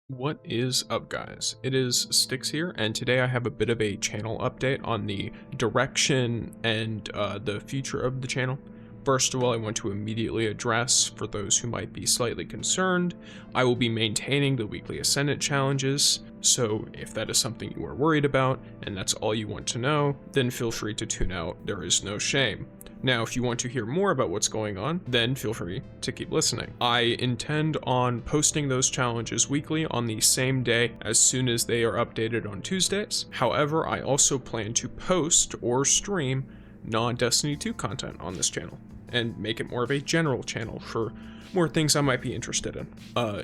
What is up, guys? It is Styx here, and today I have a bit of a channel update on the direction and the future of the channel. First of all, I want to immediately address, for those who might be slightly concerned, I will be maintaining the weekly Ascendant challenges, so if that is something you are worried about, and that's all you want to know, then feel free to tune out, there is no shame. Now, if you want to hear more about what's going on, then feel free to keep listening. I intend on posting those challenges weekly on the same day as soon as they are updated on Tuesdays. However, I also plan to post or stream non-Destiny 2 content on this channel and make it more of a general channel for more things I might be interested in.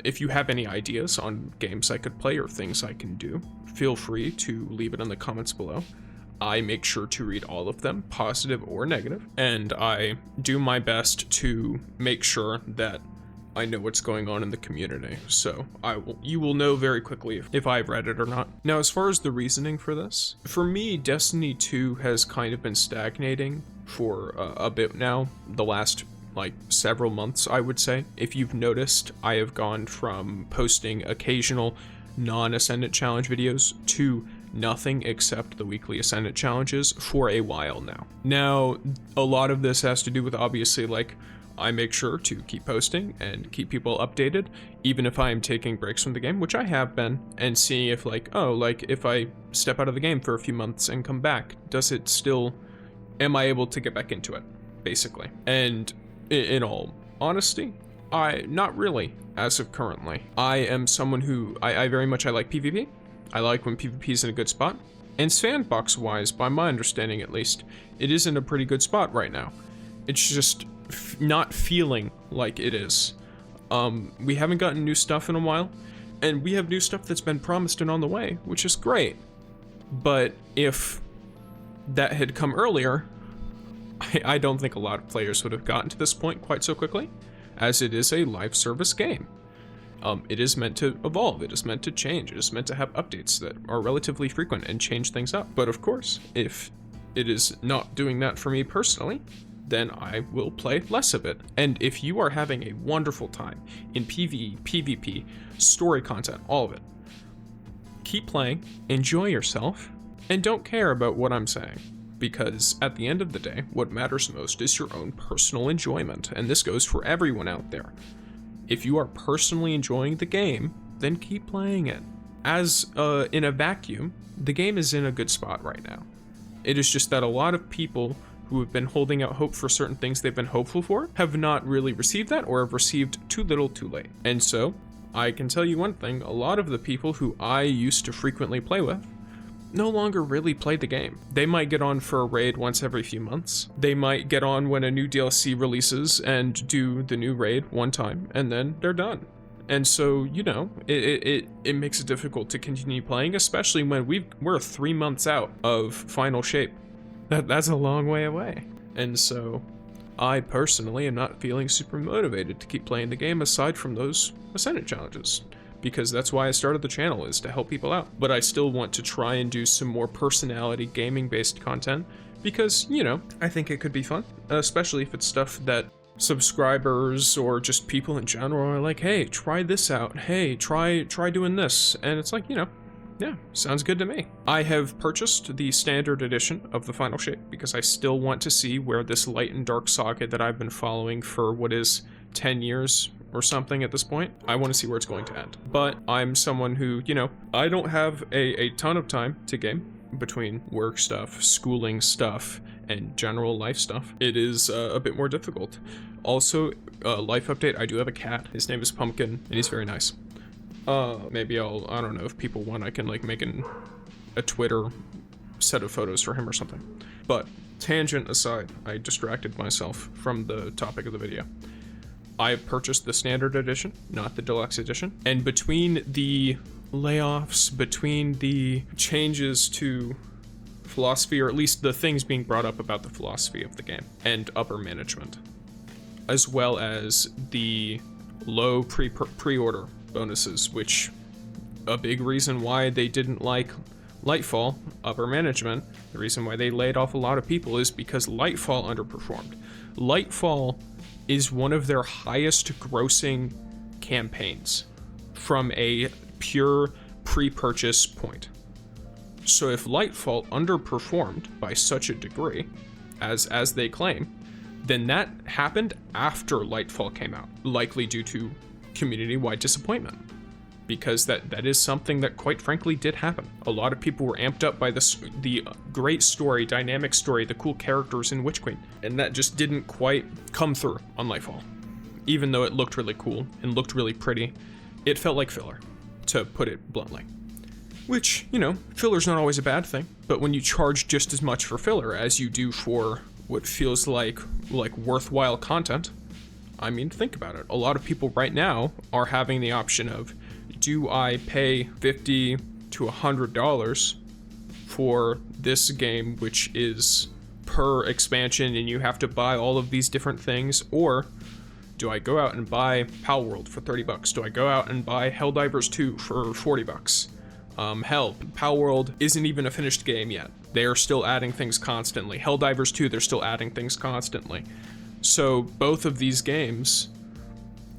If you have any ideas on games I could play or things I can do, feel free to leave it in the comments below. I make sure to read all of them, positive or negative, and I do my best to make sure that I know what's going on in the community, so you will know very quickly if I've read it or not. Now, as far as the reasoning for this, for me, Destiny 2 has kind of been stagnating for a bit now, the last several months, I would say. If you've noticed, I have gone from posting occasional non-Ascendant challenge videos to nothing except the weekly Ascendant challenges for a while now. Now, a lot of this has to do with obviously I make sure to keep posting and keep people updated, even if I am taking breaks from the game, which I have been, and seeing if if I step out of the game for a few months and come back, am I able to get back into it, basically. And in all honesty, not really, as of currently. I am someone who, I very much like PvP. I like when PvP is in a good spot. And sandbox wise, by my understanding at least, it is in a pretty good spot right now. It's just not feeling like it is. We haven't gotten new stuff in a while, and we have new stuff that's been promised and on the way, which is great. But if that had come earlier, I don't think a lot of players would have gotten to this point quite so quickly, as it is a live service game. It is meant to evolve, it is meant to change, it is meant to have updates that are relatively frequent and change things up. But of course, if it is not doing that for me personally, then I will play less of it. And if you are having a wonderful time in PvE, PvP, story content, all of it, keep playing, enjoy yourself, and don't care about what I'm saying. Because at the end of the day, what matters most is your own personal enjoyment, and this goes for everyone out there. If you are personally enjoying the game, then keep playing it. As in a vacuum, the game is in a good spot right now. It is just that a lot of people who have been holding out hope for certain things they've been hopeful for have not really received that, or have received too little too late. And so, I can tell you one thing, a lot of the people who I used to frequently play with no longer really play the game. They might get on for a raid once every few months. They might get on when a new DLC releases and do the new raid one time, and then they're done. And so, it makes it difficult to continue playing, especially when we're 3 months out of final shape. That's a long way away. And so, I personally am not feeling super motivated to keep playing the game aside from those Ascendant challenges. Because that's why I started the channel, is to help people out. But I still want to try and do some more personality gaming-based content, because, I think it could be fun, especially if it's stuff that subscribers or just people in general are like, hey, try this out, hey, try doing this, and it's like, yeah, sounds good to me. I have purchased the standard edition of the Final Shape because I still want to see where this light and dark saga that I've been following for what is 10 years or something at this point, I want to see where it's going to end. But I'm someone who, I don't have a ton of time to game between work stuff, schooling stuff, and general life stuff. It is a bit more difficult. Also, life update, I do have a cat. His name is Pumpkin, and he's very nice. Maybe I don't know, if people want, I can make a Twitter set of photos for him or something. But tangent aside, I distracted myself from the topic of the video. I purchased the standard edition, not the deluxe edition. And between the layoffs, between the changes to philosophy, or at least the things being brought up about the philosophy of the game and upper management, as well as the low pre-order bonuses, which a big reason why they didn't like Lightfall, upper management, the reason why they laid off a lot of people is because Lightfall underperformed. Lightfall is one of their highest grossing campaigns from a pure pre-purchase point. So if Lightfall underperformed by such a degree, as they claim, then that happened after Lightfall came out, likely due to community-wide disappointment. Because that is something that quite frankly did happen. A lot of people were amped up by the great story, dynamic story, the cool characters in Witch Queen, and that just didn't quite come through on Lightfall. Even though it looked really cool and looked really pretty, it felt like filler, to put it bluntly. Which, you know, filler's not always a bad thing, but when you charge just as much for filler as you do for what feels like worthwhile content, I mean, think about it. A lot of people right now are having the option of, do I pay $50 to $100 for this game, which is per expansion and you have to buy all of these different things, or do I go out and buy Palworld for $30? Do I go out and buy Helldivers 2 for $40? Hell, Palworld isn't even a finished game yet. They are still adding things constantly. Helldivers 2, they're still adding things constantly. So both of these games,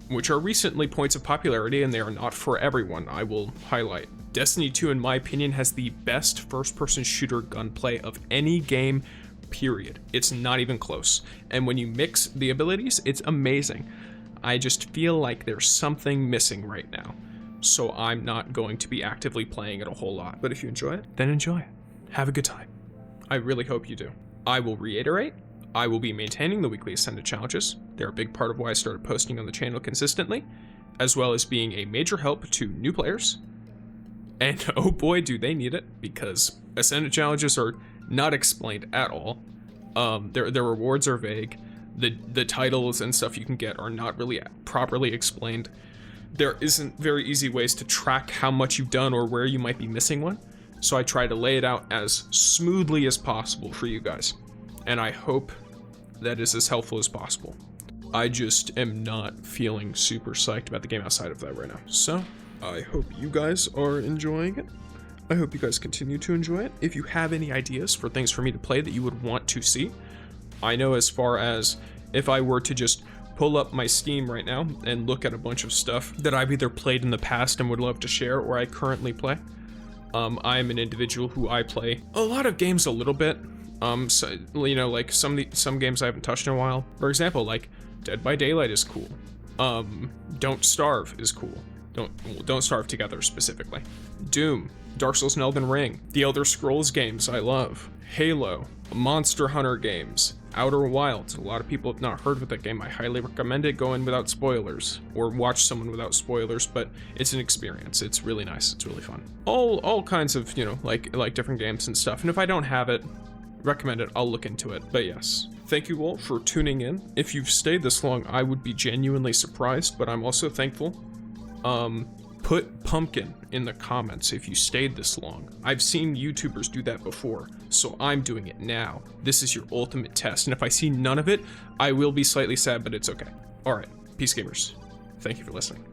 which are recently points of popularity, and they are not for everyone, I will highlight. Destiny 2, in my opinion, has the best first-person shooter gunplay of any game, period. It's not even close. And when you mix the abilities, it's amazing. I just feel like there's something missing right now. So I'm not going to be actively playing it a whole lot. But if you enjoy it, then enjoy it. Have a good time. I really hope you do. I will reiterate, I will be maintaining the weekly Ascendant challenges. They're a big part of why I started posting on the channel consistently, as well as being a major help to new players. And oh boy, do they need it, because Ascendant challenges are not explained at all. Their rewards are vague. The titles and stuff you can get are not really properly explained. There isn't very easy ways to track how much you've done or where you might be missing one. So I try to lay it out as smoothly as possible for you guys. And I hope that is as helpful as possible. I just am not feeling super psyched about the game outside of that right now. So I hope you guys are enjoying it. I hope you guys continue to enjoy it. If you have any ideas for things for me to play that you would want to see, I know as far as if I were to just pull up my Steam right now and look at a bunch of stuff that I've either played in the past and would love to share, or I currently play. I'm an individual who I play a lot of games a little bit. So, you know, like some games I haven't touched in a while. For example, like Dead by Daylight is cool. Don't Starve is cool. Don't Starve Together specifically. Doom, Dark Souls and Elden Ring, the Elder Scrolls games I love, Halo, Monster Hunter games, Outer Wilds. A lot of people have not heard of that game. I highly recommend it. Go in without spoilers, or watch someone without spoilers, but it's an experience. It's really nice. It's really fun. All kinds of, you know, like different games and stuff. And if I don't have it, recommend it. I'll look into it. But yes, thank you all for tuning in. If you've stayed this long, I would be genuinely surprised, but I'm also thankful. Put pumpkin in the comments if you stayed this long. I've seen YouTubers do that before, so I'm doing it now. This is your ultimate test, and if I see none of it, I will be slightly sad, but it's okay. Alright, peace gamers. Thank you for listening.